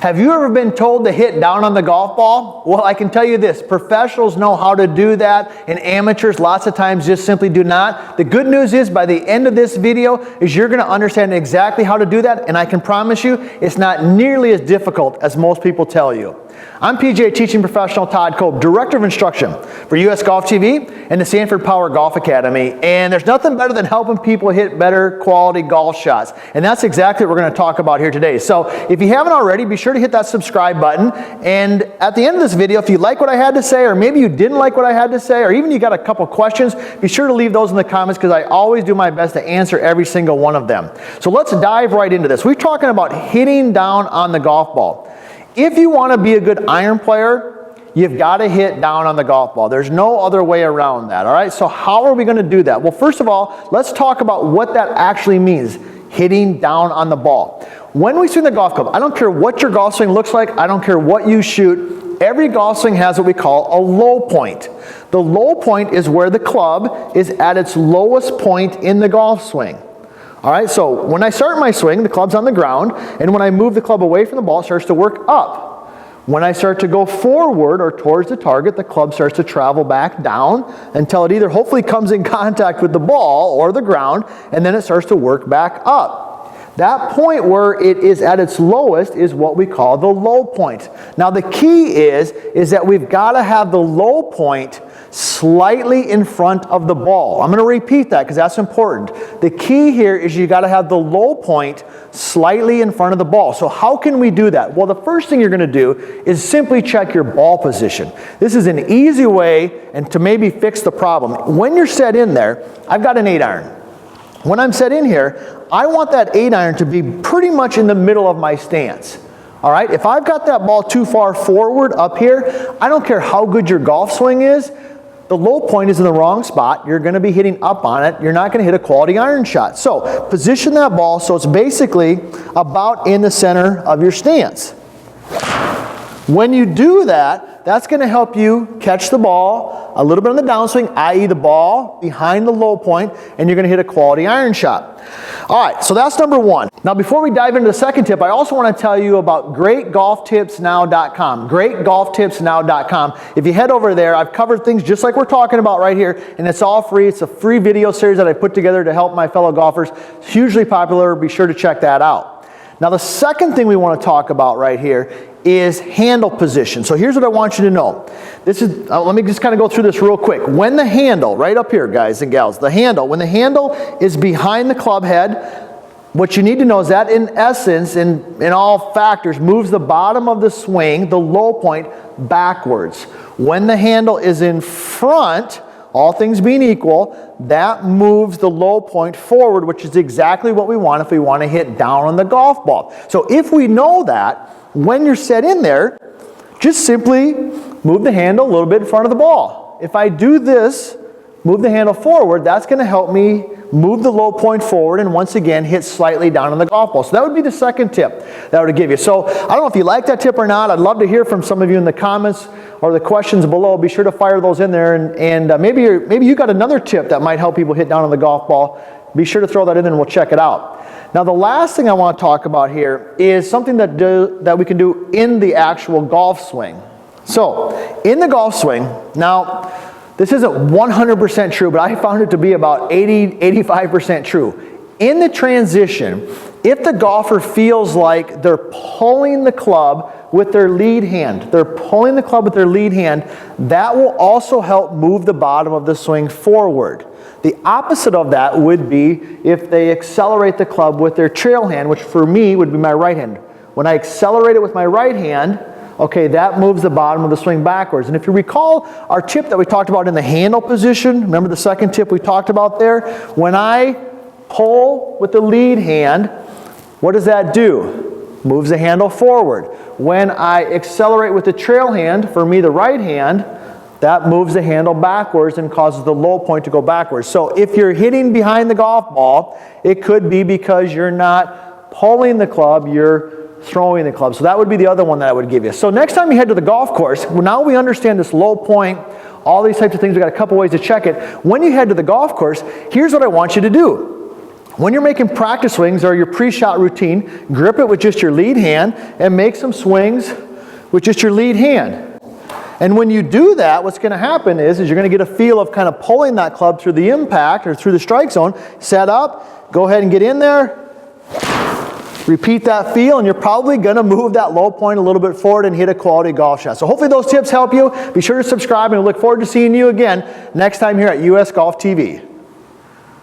Have you ever been told to hit down on the golf ball? Well, I can tell you this, professionals know how to do that, and amateurs lots of times just simply do not. The good news is by the end of this video is you're going to understand exactly how to do that, and I can promise you it's not nearly as difficult as most people tell you. I'm PGA teaching professional Todd Cope, Director of Instruction for US Golf TV and the Sanford Power Golf Academy. And there's nothing better than helping people hit better quality golf shots. And that's exactly what we're going to talk about here today. So if you haven't already, be sure to hit that subscribe button. And at the end of this video, if you like what I had to say, or maybe you didn't like what I had to say, or even you got a couple questions, be sure to leave those in the comments because I always do my best to answer every single one of them. So let's dive right into this. We're talking about hitting down on the golf ball. If you want to be a good iron player, you've got to hit down on the golf ball. There's no other way around that, all right? So how are we going to do that? Well, first of all, let's talk about what that actually means, hitting down on the ball. When we swing the golf club, I don't care what your golf swing looks like, I don't care what you shoot, every golf swing has what we call a low point. The low point is where the club is at its lowest point in the golf swing. All right, so when I start my swing, the club's on the ground, and when I move the club away from the ball, it starts to work up. When I start to go forward or towards the target, the club starts to travel back down until it either hopefully comes in contact with the ball or the ground, and then it starts to work back up. That point where it is at its lowest is what we call the low point. Now the key is that we've got to have the low point slightly in front of the ball. I'm going to repeat that because that's important. The key here is you got to have the low point slightly in front of the ball. So how can we do that? Well, the first thing you're going to do is simply check your ball position. This is an easy way and to maybe fix the problem. When you're set in there, I've got an 8-iron. When I'm set in here, I want that 8-iron to be pretty much in the middle of my stance. All right, if I've got that ball too far forward up here, I don't care how good your golf swing is, the low point is in the wrong spot. You're going to be hitting up on it. You're not going to hit a quality iron shot. So position that ball so it's basically about in the center of your stance. When you do that, that's going to help you catch the ball a little bit on the downswing, i.e. the ball behind the low point, and you're going to hit a quality iron shot. All right, so that's number one. Now before we dive into the second tip, I also want to tell you about greatgolftipsnow.com. Greatgolftipsnow.com. If you head over there, I've covered things just like we're talking about right here, and it's all free. It's a free video series that I put together to help my fellow golfers. It's hugely popular. Be sure to check that out. Now the second thing we want to talk about right here is handle position. So here's what I want you to know. This is, let me just kind of go through this real quick. When the handle, right up here guys and gals, when the handle is behind the club head, what you need to know is that in essence, in all factors, moves the bottom of the swing, the low point, backwards. When the handle is in front, all things being equal, that moves the low point forward, which is exactly what we want if we want to hit down on the golf ball. So if we know that, when you're set in there, just simply move the handle a little bit in front of the ball. If I do this, move the handle forward, that's going to help me move the low point forward and once again hit slightly down on the golf ball. So that would be the second tip that I would give you. So I don't know if you like that tip or not. I'd love to hear from some of you in the comments or the questions below. Be sure to fire those in there, and maybe you got another tip that might help people hit down on the golf ball. Be sure to throw that in and we'll check it out. Now the last thing I want to talk about here is something that we can do in the actual golf swing. So in the golf swing, now this isn't 100% true, but I found it to be about 85% true. In the transition, if the golfer feels like they're pulling the club with their lead hand, that will also help move the bottom of the swing forward. The opposite of that would be if they accelerate the club with their trail hand, which for me would be my right hand. When I accelerate it with my right hand, okay, that moves the bottom of the swing backwards. And if you recall our tip that we talked about in the handle position, remember the second tip we talked about there? When I pull with the lead hand, what does that do? Moves the handle forward. When I accelerate with the trail hand, for me the right hand, that moves the handle backwards and causes the low point to go backwards. So if you're hitting behind the golf ball, it could be because you're not pulling the club, you're throwing the club. So that would be the other one that I would give you. So next time you head to the golf course, now we understand this low point, all these types of things. We've got a couple ways to check it. When you head to the golf course, here's what I want you to do. when you're making practice swings or your pre-shot routine, grip it with just your lead hand and make some swings with just your lead hand. And when you do that, what's going to happen is you're going to get a feel of kind of pulling that club through the impact or through the strike zone. Set up, go ahead and get in there, repeat that feel, and you're probably going to move that low point a little bit forward and hit a quality golf shot. So hopefully those tips help you. Be sure to subscribe, and I look forward to seeing you again next time here at US Golf TV.